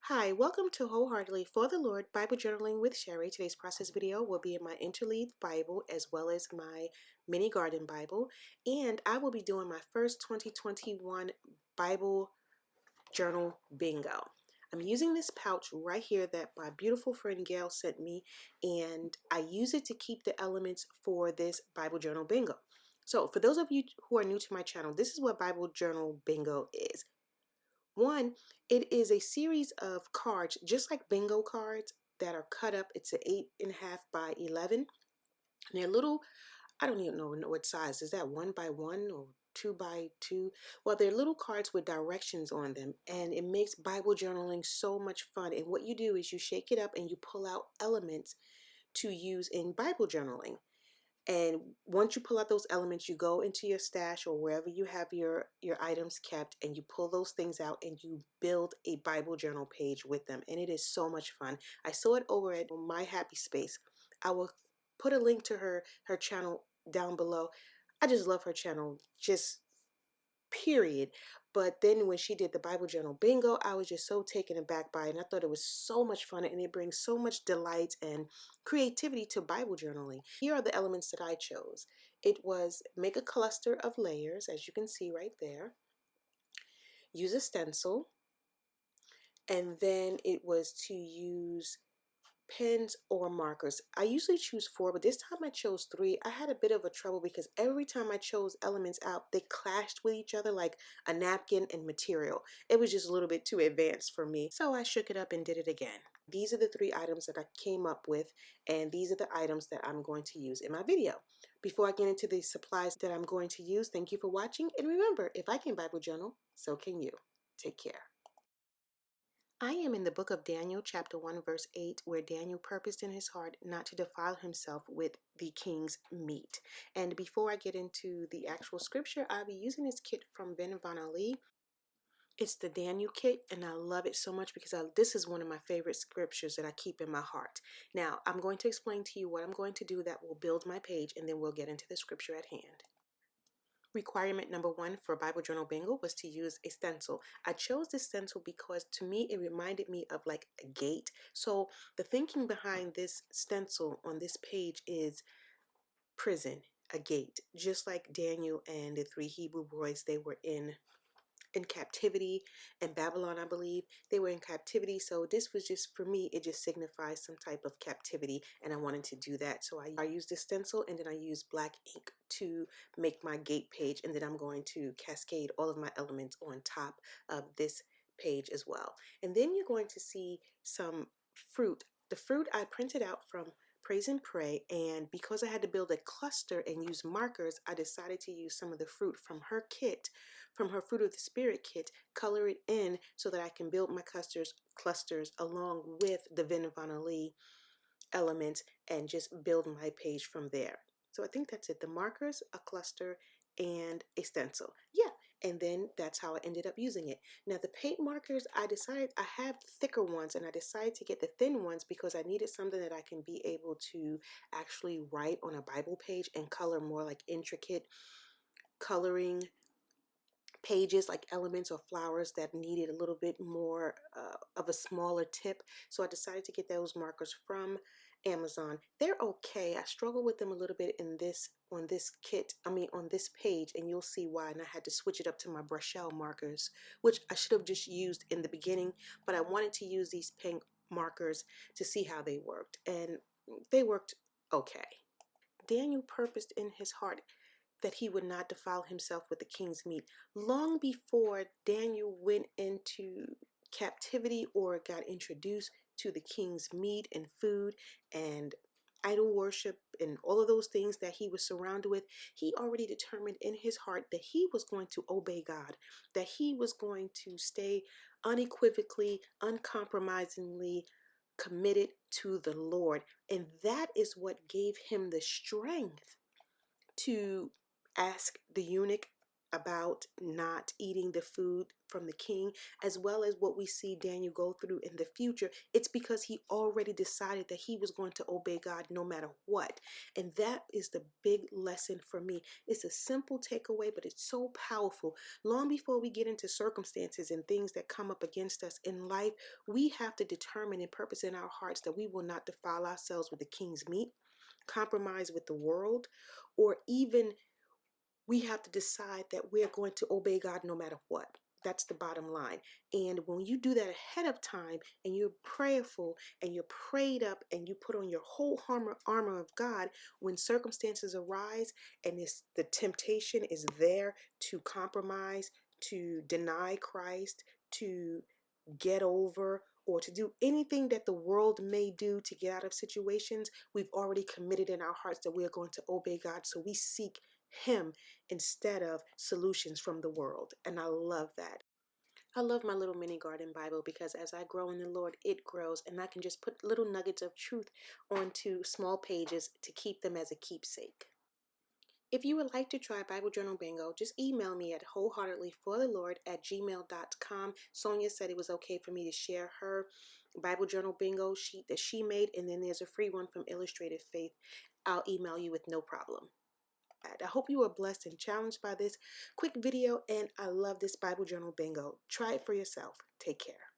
Hi, welcome to Wholeheartedly for the Lord Bible Journaling with Sherry. Today's process video will be in my Interleaf Bible as well as my Mini Garden Bible. And I will be doing my first 2021 Bible Journal Bingo. I'm using this pouch right here that my beautiful friend Gail sent me, and I use it to keep the elements for this Bible Journal Bingo. So for those of you who are new to my channel, this is what Bible Journal Bingo is. One, it is a series of cards, just like bingo cards, that are cut up. It's an 8.5 by 11. And they're little, I don't even know what size. Is that 1 by 1 or 2 by 2? Well, they're little cards with directions on them, and it makes Bible journaling so much fun. And what you do is you shake it up and you pull out elements to use in Bible journaling. And once you pull out those elements, you go into your stash or wherever you have your items kept, and you pull those things out and you build a Bible journal page with them. And it is so much fun. I saw it over at My Happy Space. I will put a link to her channel down below. I just love her channel, just period. But then when she did the Bible Journal Bingo, I was just so taken aback by it, and I thought it was so much fun, and it brings so much delight and creativity to Bible journaling. Here are the elements that I chose. It was make a cluster of layers, as you can see right there. Use a stencil, and then it was to use pens or markers. I usually choose 4, but this time I chose 3. I had a bit of a trouble because every time I chose elements out, they clashed with each other like a napkin and material. It was just a little bit too advanced for me. So I shook it up and did it again. These are the 3 items that I came up with, and these are the items that I'm going to use in my video. Before I get into the supplies that I'm going to use, thank you for watching. And remember, if I can Bible journal, so can you. Take care. I am in the book of Daniel, chapter 1, verse 8, where Daniel purposed in his heart not to defile himself with the king's meat. And before I get into the actual scripture, I'll be using this kit from VinVonAly. It's the Daniel kit, and I love it so much because this is one of my favorite scriptures that I keep in my heart. Now, I'm going to explain to you what I'm going to do that will build my page, and then we'll get into the scripture at hand. Requirement number 1 for Bible Journal Bingo was to use a stencil. I chose this stencil because to me it reminded me of like a gate. So the thinking behind this stencil on this page is prison, a gate. Just like Daniel and the 3 Hebrew boys, they were in captivity in Babylon, I believe. They were in captivity, so this was just, for me, it just signifies some type of captivity, and I wanted to do that. So I used this stencil, and then I used black ink to make my gate page, and then I'm going to cascade all of my elements on top of this page as well. And then you're going to see some fruit. The fruit I printed out from PraisenadPray, and because I had to build a cluster and use markers, I decided to use some of the fruit from her kit, from her Fruit of the Spirit kit, color it in so that I can build my clusters along with the VinVonAly elements and just build my page from there. So I think that's it. The markers, a cluster, and a stencil. Yeah, and then that's how I ended up using it. Now the paint markers, I have thicker ones, and I decided to get the thin ones because I needed something that I can be able to actually write on a Bible page and color more like intricate coloring pages, like elements or flowers that needed a little bit more of a smaller tip. So I decided to get those markers from Amazon. They're okay. I struggle with them a little bit on this kit, on this page, and you'll see why. And I had to switch it up to my Brushell markers, which I should have just used in the beginning, but I wanted to use these pink markers to see how they worked, and they worked okay. Daniel purposed in his heart that he would not defile himself with the king's meat. Long before Daniel went into captivity or got introduced to the king's meat and food and idol worship and all of those things that he was surrounded with, he already determined in his heart that he was going to obey God, that he was going to stay unequivocally, uncompromisingly committed to the Lord. And that is what gave him the strength to ask the eunuch about not eating the food from the king, as well as what we see Daniel go through in the future, it's because he already decided that he was going to obey God no matter what. And that is the big lesson for me. It's a simple takeaway, but it's so powerful. Long before we get into circumstances and things that come up against us in life, we have to determine and purpose in our hearts that we will not defile ourselves with the king's meat, compromise with the world, or even we have to decide that we're going to obey God no matter what. That's the bottom line. And when you do that ahead of time and you're prayerful and you're prayed up and you put on your whole armor of God, when circumstances arise and the temptation is there to compromise, to deny Christ, to get over, or to do anything that the world may do to get out of situations, we've already committed in our hearts that we are going to obey God. So we seek Him instead of solutions from the world. And I love that. I love my little mini garden Bible because as I grow in the Lord, it grows, and I can just put little nuggets of truth onto small pages to keep them as a keepsake. If you would like to try Bible Journal Bingo, just email me at wholeheartedlyforthelord@gmail.com. Sonia said it was okay for me to share her Bible Journal Bingo sheet that she made, and then there's a free one from Illustrated Faith. I'll email you with no problem. I hope you are blessed and challenged by this quick video, and I love this Bible Journal Bingo. Try it for yourself. Take care.